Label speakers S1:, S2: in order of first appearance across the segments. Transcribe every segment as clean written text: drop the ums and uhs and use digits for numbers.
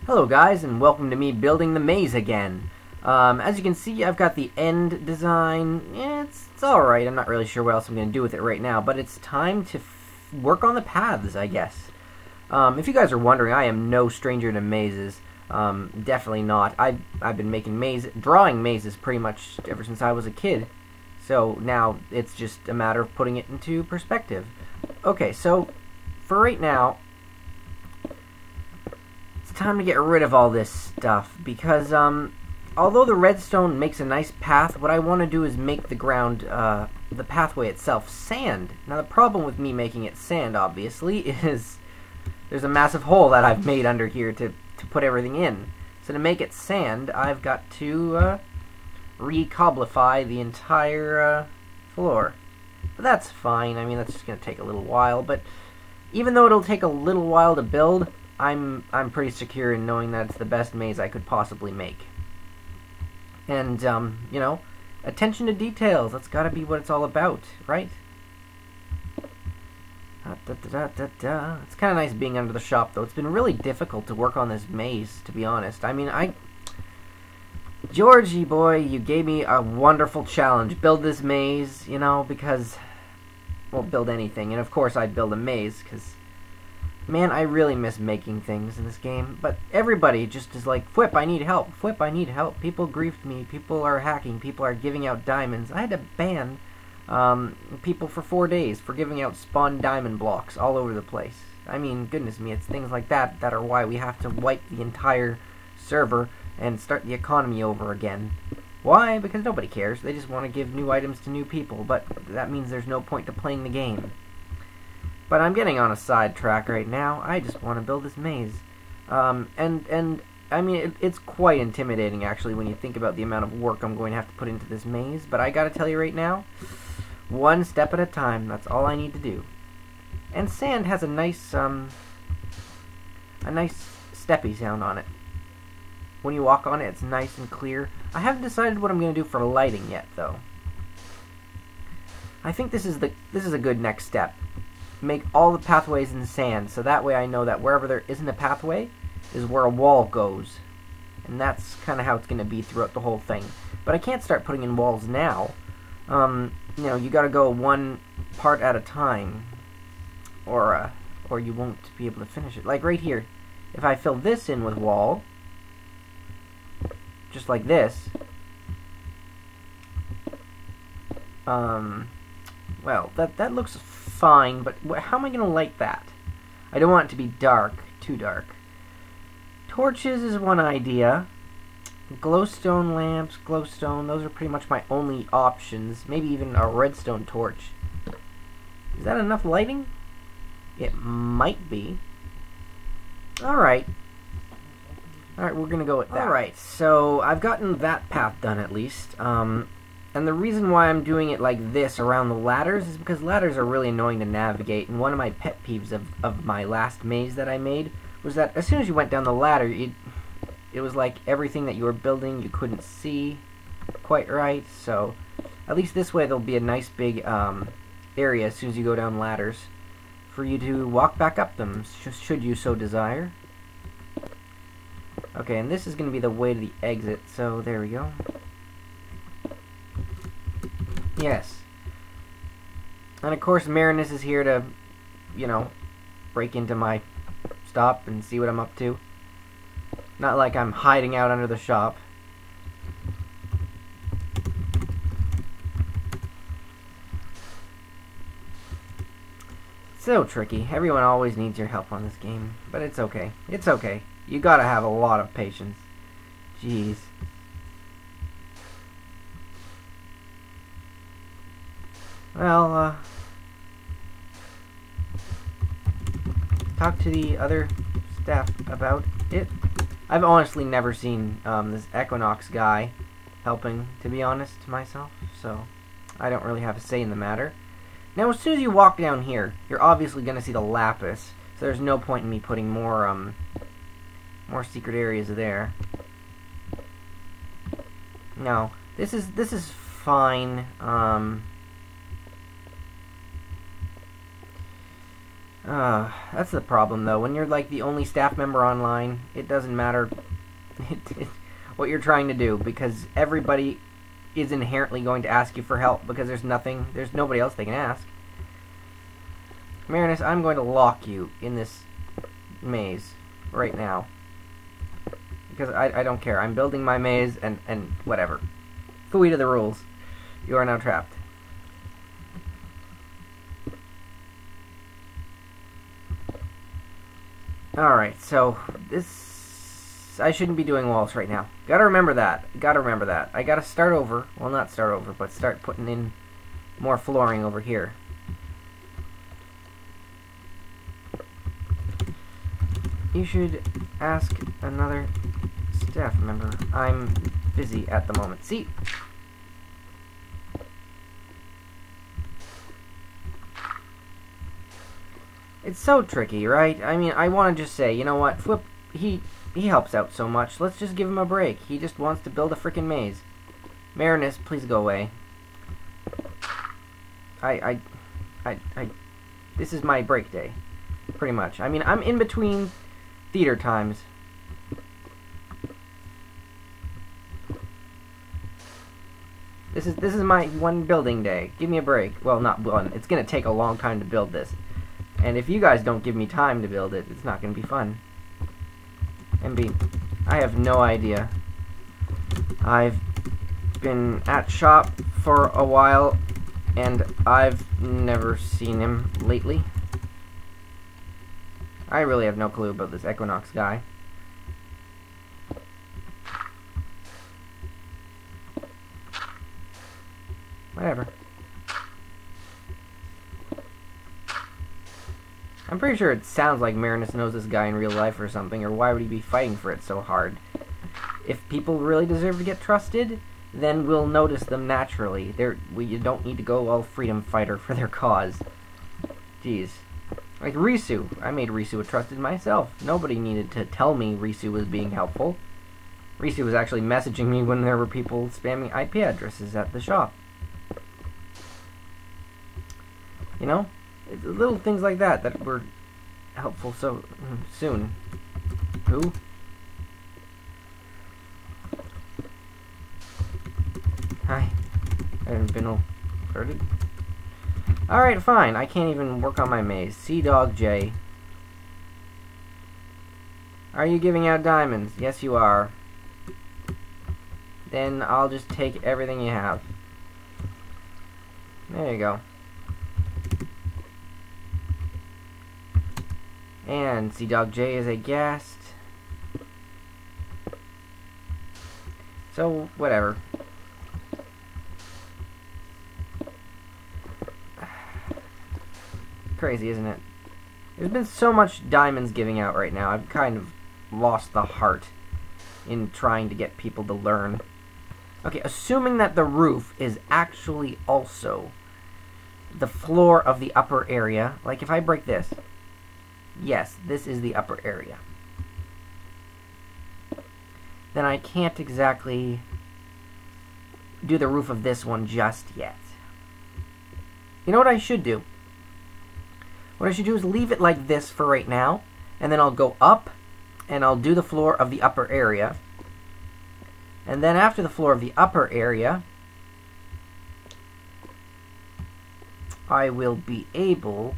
S1: Hello guys, and welcome to me building the maze again. As you can see, I've got the end design. Yeah, it's alright. I'm not really sure what else I'm going to do with it right now, but it's time to work on the paths, I guess. If you guys are wondering, I am no stranger to mazes. Definitely not. I've been drawing mazes pretty much ever since I was a kid. So now it's just a matter of putting it into perspective. Okay, so for right now, it's time to get rid of all this stuff because although the redstone makes a nice path, what I want to do is make the ground, the pathway itself, sand. Now the problem with me making it sand, obviously, is there's a massive hole that I've made under here to put everything in. So to make it sand, I've got to re-coblify the entire floor. But that's fine. I mean, that's just going to take a little while. But even though it'll take a little while to build, I'm pretty secure in knowing that it's the best maze I could possibly make. And, you know, attention to details. That's got to be what it's all about, right? It's kind of nice being under the shop, though. It's been really difficult to work on this maze, to be honest. I mean, Georgie boy, you gave me a wonderful challenge. Build this maze, you know, because, well, build anything. And of course I'd build a maze, because, man, I really miss making things in this game. But everybody just is like, Fwipp, I need help. Fwipp, I need help. People griefed me. People are hacking. People are giving out diamonds. I had to ban people for 4 days for giving out spawn diamond blocks all over the place. I mean, goodness me, it's things like that that are why we have to wipe the entire server and start the economy over again. Why? Because nobody cares. They just want to give new items to new people, but that means there's no point to playing the game. But I'm getting on a sidetrack right now. I just want to build this maze. And I mean, it's quite intimidating, actually, when you think about the amount of work I'm going to have to put into this maze. But I gotta tell you right now, one step at a time. That's all I need to do. And sand has a nice steppy sound on it. When you walk on it, it's nice and clear. I haven't decided what I'm going to do for lighting yet, though. I think this is a good next step. Make all the pathways in sand, so that way I know that wherever there isn't a pathway is where a wall goes. And that's kind of how it's going to be throughout the whole thing. But I can't start putting in walls now. You know, you got to go one part at a time, or you won't be able to finish it. Like right here, if I fill this in with wall, just like this, well, that looks fine, but how am I going to light that? I don't want it to be dark, too dark. Torches is one idea. Glowstone lamps, glowstone, those are pretty much my only options. Maybe even a redstone torch. Is that enough lighting? It might be. Alright. Alright, we're gonna go with that. Alright, so I've gotten that path done at least. And the reason why I'm doing it like this around the ladders is because ladders are really annoying to navigate. And one of my pet peeves of my last maze that I made was that as soon as you went down the ladder, it was like everything that you were building you couldn't see quite right. So at least this way there'll be a nice big area as soon as you go down ladders for you to walk back up them, should you so desire. Okay, and this is going to be the way to the exit, so there we go. Yes. And of course Marinus is here to, you know, break into my stop and see what I'm up to. Not like I'm hiding out under the shop. So tricky. Everyone always needs your help on this game. But it's okay. It's okay. You gotta have a lot of patience. Jeez. Well, talk to the other staff about it. I've honestly never seen this Equinox guy helping, to be honest, myself, so I don't really have a say in the matter. Now, as soon as you walk down here, you're obviously going to see the lapis, so there's no point in me putting more secret areas there. No, this is fine. That's the problem, though. When you're, like, the only staff member online, it doesn't matter what you're trying to do, because everybody is inherently going to ask you for help, because there's nobody else they can ask. Marinus, I'm going to lock you in this maze right now. Because I don't care. I'm building my maze, and whatever. Phooey to the rules. You are now trapped. Alright, so this... I shouldn't be doing walls right now. Gotta remember that. I gotta start over. Well, not start over, but start putting in more flooring over here. You should ask another staff member. I'm busy at the moment. See? It's so tricky, right? I mean, I want to just say, you know what? Fwipp, he helps out so much. Let's just give him a break. He just wants to build a freaking maze. Marinus, please go away. This is my break day. Pretty much. I mean, I'm in between theater times. This is my one building day. Give me a break. Well, not one. It's gonna take a long time to build this. And if you guys don't give me time to build it, it's not gonna be fun. MB, I have no idea. I've been at shop for a while, and I've never seen him lately. I really have no clue about this Equinox guy. Whatever. I'm pretty sure it sounds like Marinus knows this guy in real life or something, or why would he be fighting for it so hard? If people really deserve to get trusted, then we'll notice them naturally. You don't need to go all freedom fighter for their cause. Jeez. Like Risu. I made Risu a trusted myself. Nobody needed to tell me Risu was being helpful. Risu was actually messaging me when there were people spamming IP addresses at the shop. You know? It's little things like that were helpful so soon. Who? Hi. I haven't been alerted. Alright, fine. I can't even work on my maze. Sea Dog J. Are you giving out diamonds? Yes, you are. Then I'll just take everything you have. There you go. And Sea Dog J is a guest. So, whatever. Crazy, isn't it? There's been so much diamonds giving out right now. I've kind of lost the heart in trying to get people to learn. Okay, assuming that the roof is actually also the floor of the upper area. Like, if I break this. Yes, this is the upper area. Then I can't exactly do the roof of this one just yet. You know what I should do? What I should do is leave it like this for right now, and then I'll go up, and I'll do the floor of the upper area. And then after the floor of the upper area, I will be able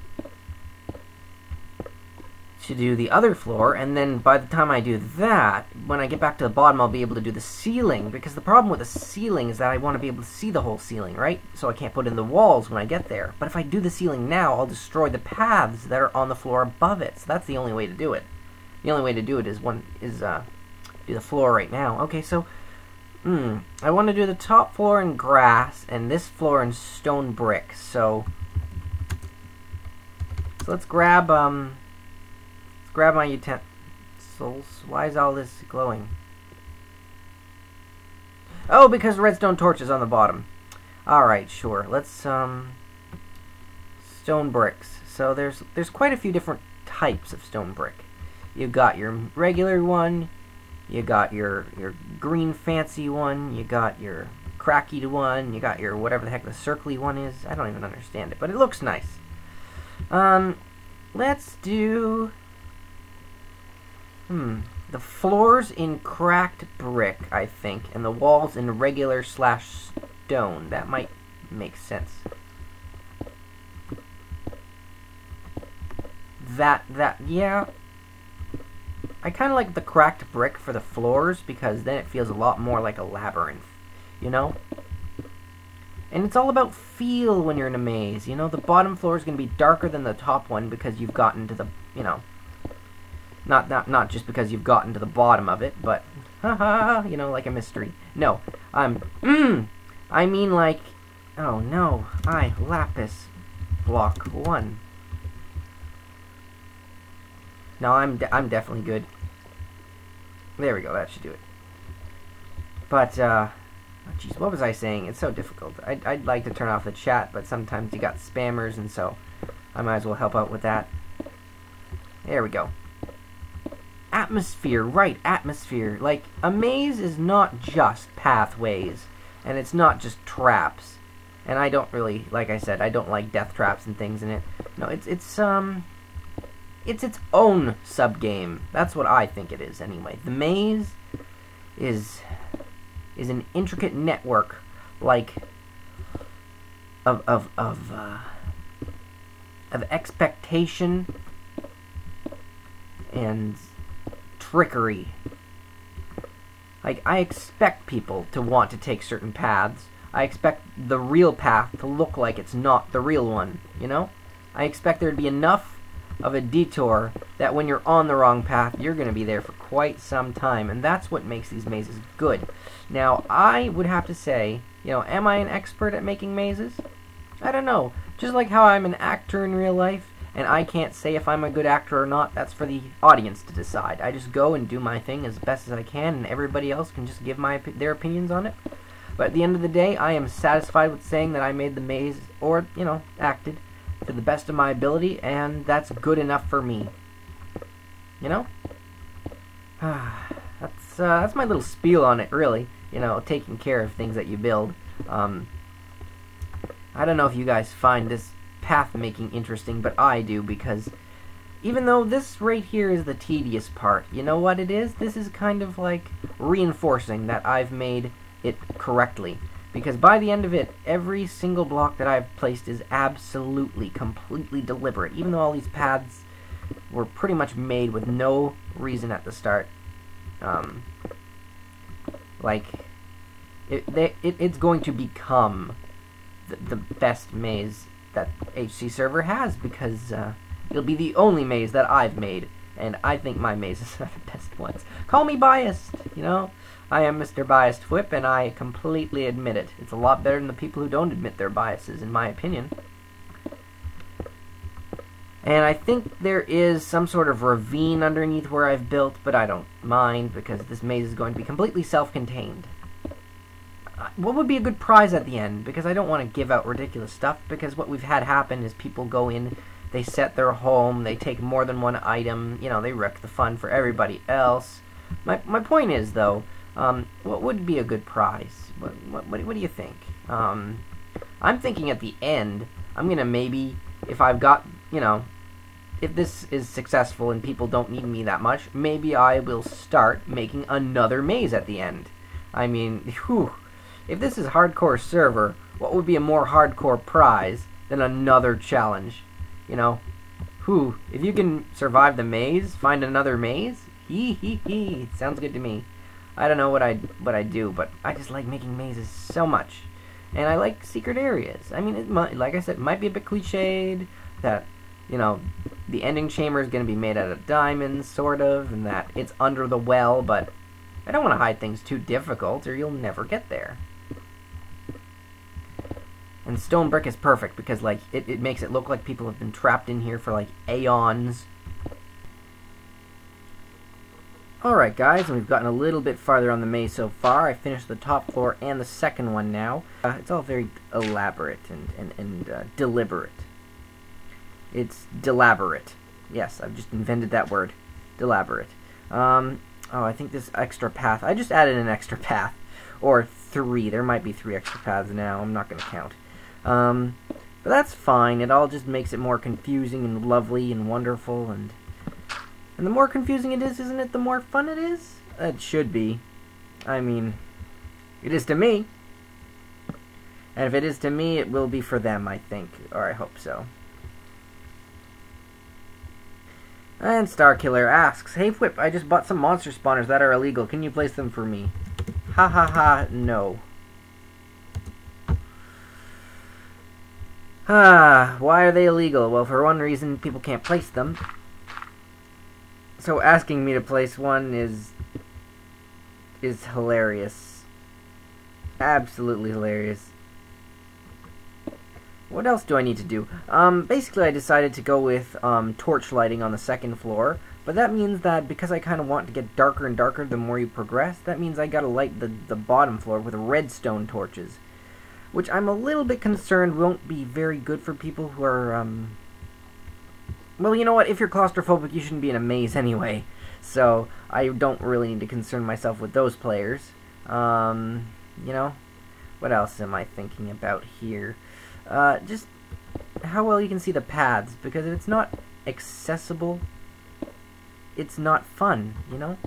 S1: to do the other floor, and then by the time I do that, when I get back to the bottom, I'll be able to do the ceiling, because the problem with the ceiling is that I want to be able to see the whole ceiling, right? So I can't put in the walls when I get there. But if I do the ceiling now, I'll destroy the paths that are on the floor above it. So that's the only way to do it. The only way to do it is do the floor right now. Okay, so I want to do the top floor in grass and this floor in stone brick. So let's grab my utensils. Why is all this glowing? Oh, because redstone torches on the bottom. Alright, sure. Let's stone bricks. So there's quite a few different types of stone brick. You got your regular one, you got your green fancy one, you got your cracky one, you got your whatever the heck the circly one is. I don't even understand it, but it looks nice. let's do... the floors in cracked brick, I think, and the walls in regular / stone. That might make sense. Yeah. I kind of like the cracked brick for the floors because then it feels a lot more like a labyrinth, you know? And it's all about feel when you're in a maze, you know? The bottom floor is going to be darker than the top one because you've gotten to the, you know... Not just because you've gotten to the bottom of it, but, haha, you know, like a mystery. No, I mean like, oh no, lapis block 1. No, I'm definitely good. There we go, that should do it. But, jeez, what was I saying? It's so difficult. I'd like to turn off the chat, but sometimes you got spammers, and so I might as well help out with that. There we go. Atmosphere, right, atmosphere. Like, a maze is not just pathways, and it's not just traps. And I don't really, like I said, I don't like death traps and things in it. No, it's its own sub-game. That's what I think it is, anyway. The maze is an intricate network, like, of expectation and trickery. Like, I expect people to want to take certain paths. I expect the real path to look like it's not the real one, you know? I expect there to be enough of a detour that when you're on the wrong path, you're going to be there for quite some time, and that's what makes these mazes good. Now, I would have to say, you know, am I an expert at making mazes? I don't know. Just like how I'm an actor in real life, and I can't say if I'm a good actor or not. That's for the audience to decide. I just go and do my thing as best as I can, and everybody else can just give their opinions on it. But at the end of the day, I am satisfied with saying that I made the maze, or, you know, acted, to the best of my ability, and that's good enough for me. You know? That's my little spiel on it, really. You know, taking care of things that you build. I don't know if you guys find this path making interesting, but I do, because even though this right here is the tedious part, you know what it is? This is kind of like reinforcing that I've made it correctly, because by the end of it, every single block that I've placed is absolutely, completely deliberate, even though all these paths were pretty much made with no reason at the start. Like, it's going to become the best maze that HC Server has, because it'll be the only maze that I've made, and I think my mazes are the best ones. Call me biased, you know? I am Mr. Biased Fwipp, and I completely admit it. It's a lot better than the people who don't admit their biases, in my opinion. And I think there is some sort of ravine underneath where I've built, but I don't mind, because this maze is going to be completely self-contained. What would be a good prize at the end? Because I don't want to give out ridiculous stuff, because what we've had happen is people go in, they set their home, they take more than one item, you know, they wreck the fun for everybody else. My point is, though, what would be a good prize? What do you think? I'm thinking at the end, I'm going to maybe, if I've got, you know, if this is successful and people don't need me that much, maybe I will start making another maze at the end. I mean, whew. If this is hardcore server, what would be a more hardcore prize than another challenge? You know, whew. If you can survive the maze, find another maze, hee. Sounds good to me. I don't know what I do, but I just like making mazes so much, and I like secret areas. I mean, it might, like I said, it might be a bit cliched that, you know, the ending chamber is going to be made out of diamonds, sort of, and that it's under the well, but I don't want to hide things too difficult, or you'll never get there. And stone brick is perfect, because, like, it makes it look like people have been trapped in here for, like, aeons. Alright, guys, and we've gotten a little bit farther on the maze so far. I finished the top floor and the second one now. It's all very elaborate and deliberate. It's delaborate. Yes, I've just invented that word. Delaborate. Oh, I think this extra path... I just added an extra path. Or 3. There might be 3 extra paths now. I'm not going to count. But that's fine. It all just makes it more confusing and lovely and wonderful, and the more confusing it is, isn't it, the more fun it is? It should be. I mean, it is to me. And if it is to me, it will be for them, I think. Or I hope so. And Starkiller asks, "Hey Fwipp, I just bought some monster spawners that are illegal. Can you place them for me?" Ha ha ha, no. Why are they illegal? Well, for one reason, people can't place them. So asking me to place one is hilarious. Absolutely hilarious. What else do I need to do? Basically I decided to go with torch lighting on the second floor, but that means that because I kind of want to get darker and darker the more you progress, that means I gotta light the bottom floor with redstone torches, which I'm a little bit concerned won't be very good for people who are, well, you know what, if you're claustrophobic, you shouldn't be in a maze anyway, so I don't really need to concern myself with those players. You know, what else am I thinking about here? Just how well you can see the paths, because if it's not accessible, it's not fun, you know?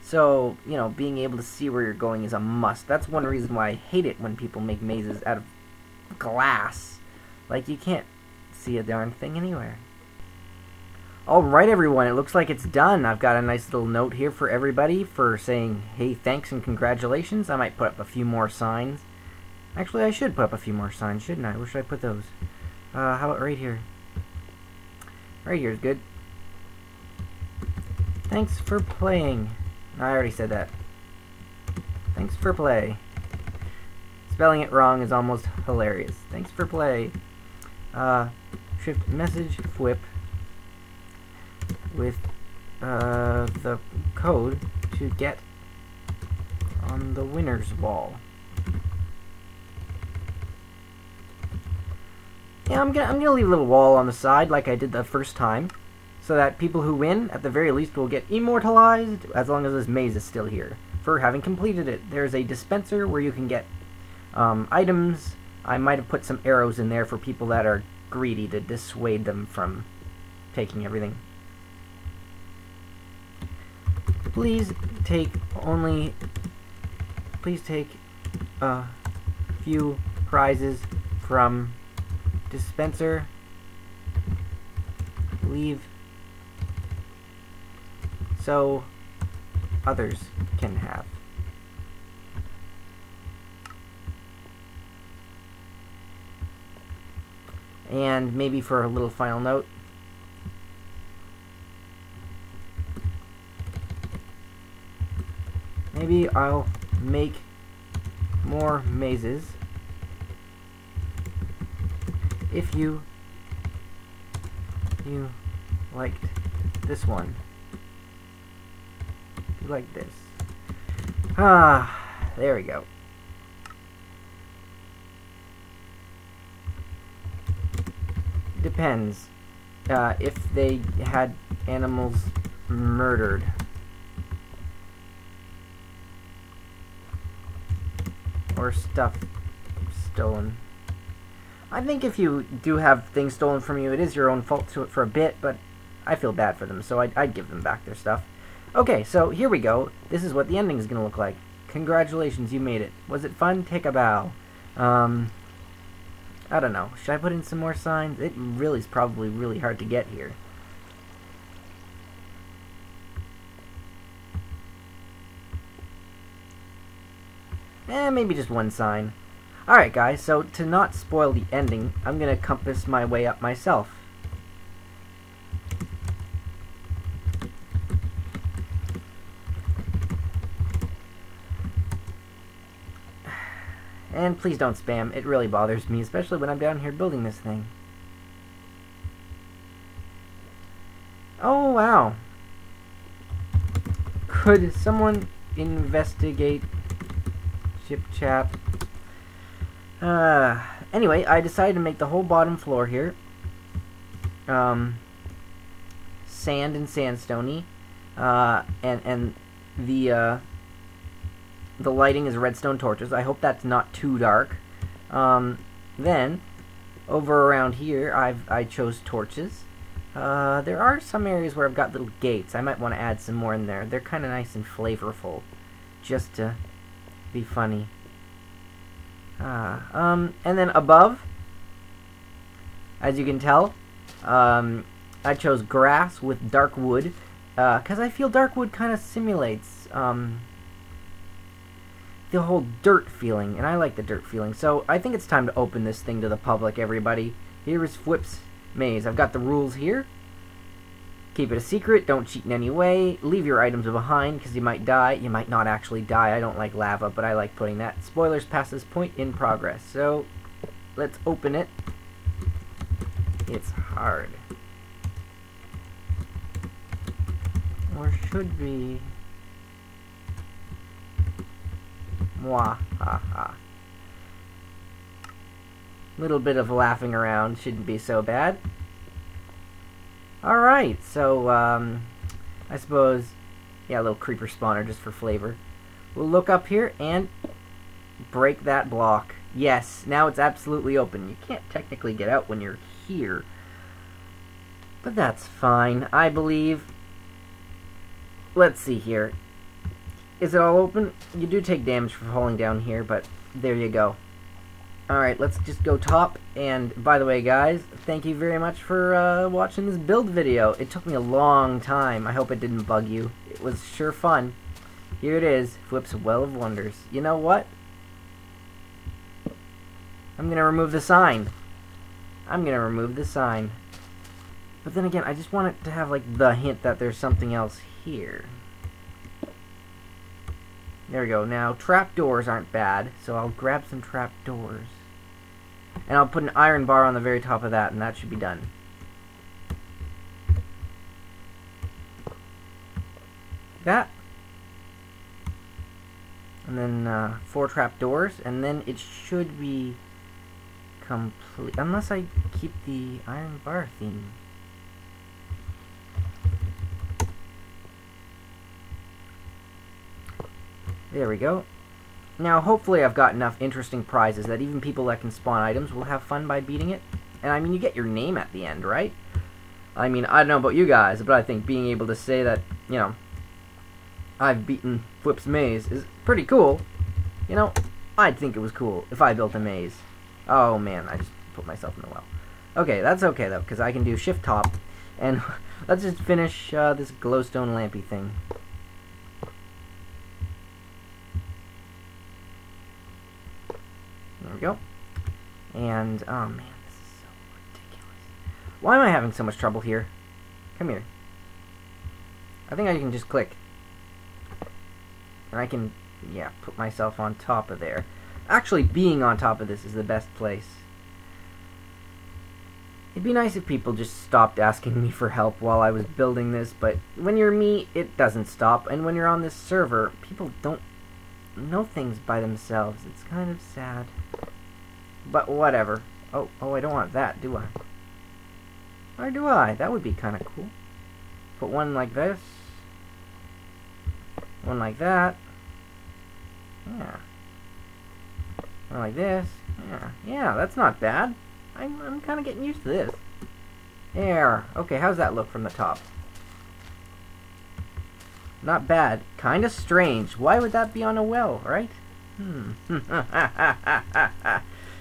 S1: So, you know, being able to see where you're going is a must. That's one reason why I hate it when people make mazes out of glass. Like, you can't see a darn thing anywhere. Alright everyone, it looks like it's done. I've got a nice little note here for everybody for saying, hey, thanks and congratulations. I might put up a few more signs. Actually, I should put up a few more signs, shouldn't I? Where should I put those? How about right here? Right here is good. Thanks for playing. I already said that. Thanks for play. Spelling it wrong is almost hilarious. Thanks for play. Shift message Fwipp with the code to get on the winner's wall. Yeah, I'm gonna leave a little wall on the side like I did the first time, so that people who win, at the very least, will get immortalized as long as this maze is still here for having completed it. There's a dispenser where you can get items. I might have put some arrows in there for people that are greedy to dissuade them from taking everything. Please take a few prizes from dispenser. Leave so others can have. And maybe for a little final note, maybe I'll make more mazes if you liked this one. You like this. There we go. Depends. If they had animals murdered. Or stuff stolen. I think if you do have things stolen from you, it is your own fault to it for a bit, but I feel bad for them, so I'd give them back their stuff. Okay, so here we go. This is what the ending is going to look like. Congratulations, you made it. Was it fun? Take a bow. I don't know. Should I put in some more signs? It really is probably really hard to get here. Maybe just one sign. Alright guys, so to not spoil the ending, I'm going to compass my way up myself. And please don't spam, it really bothers me, especially when I'm down here building this thing. Oh wow. Could someone investigate Chip Chap? Anyway, I decided to make the whole bottom floor here sand and sandstony, and the lighting is redstone torches. I hope that's not too dark. Then Over around here, I chose torches. There are some areas where I've got little gates. I might want to add some more in there. They're kind of nice and flavorful, just to be funny. And then above, as you can tell, I chose grass with dark wood, because I feel dark wood kind of simulates the whole dirt feeling, and I like the dirt feeling. So I think it's time to open this thing to the public, everybody. Here is Fwipp's Maze. I've got the rules here. Keep it a secret, don't cheat in any way, leave your items behind because you might die. You might not actually die. I don't like lava, but I like putting that. Spoilers past this point in progress. So let's open it. It's hard. Or should be. Mwahaha. Little bit of laughing around shouldn't be so bad. Alright, so, I suppose, yeah, a little creeper spawner just for flavor. We'll look up here and break that block. Yes, now it's absolutely open. You can't technically get out when you're here. But that's fine, I believe. Let's see here. Is it all open? You do take damage for falling down here, but there you go. Alright, let's just go top. And by the way, guys, thank you very much for watching this build video. It took me a long time. I hope it didn't bug you. It was sure fun. Here it is, Fwipp's Well of Wonders. You know what? I'm going to remove the sign. I'm going to remove the sign. But then again, I just want it to have, like, the hint that there's something else here. There we go. Now, trapdoors aren't bad, so I'll grab some trapdoors. And I'll put an iron bar on the very top of that, and that should be done. That. And then 4 trapdoors, and then it should be complete. Unless I keep the iron bar theme. There we go. Now, hopefully I've got enough interesting prizes that even people that can spawn items will have fun by beating it. And I mean, you get your name at the end, right? I mean, I don't know about you guys, but I think being able to say that, you know, I've beaten Fwipp's Maze is pretty cool. You know, I'd think it was cool if I built a maze. Oh man, I just put myself in the well. Okay, that's okay though, because I can do shift top. And let's just finish this glowstone lampy thing. There we go. And, oh man, this is so ridiculous. Why am I having so much trouble here? Come here. I think I can just click. And I can, yeah, put myself on top of there. Actually, being on top of this is the best place. It'd be nice if people just stopped asking me for help while I was building this, but when you're me, it doesn't stop. And when you're on this server, people don't know things by themselves. It's kind of sad. But whatever. Oh, I don't want that, do I? Or do I? That would be kind of cool. Put one like this. One like that. Yeah. One like this. Yeah. Yeah, that's not bad. I'm kind of getting used to this. There. Okay, how's that look from the top? Not bad. Kind of strange. Why would that be on a well, right?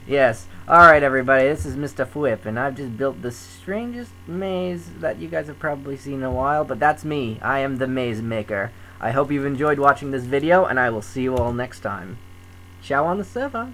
S1: Yes. Alright, everybody. This is Mr. Fwipp, and I've just built the strangest maze that you guys have probably seen in a while, but that's me. I am the maze maker. I hope you've enjoyed watching this video, and I will see you all next time. Ciao on the server.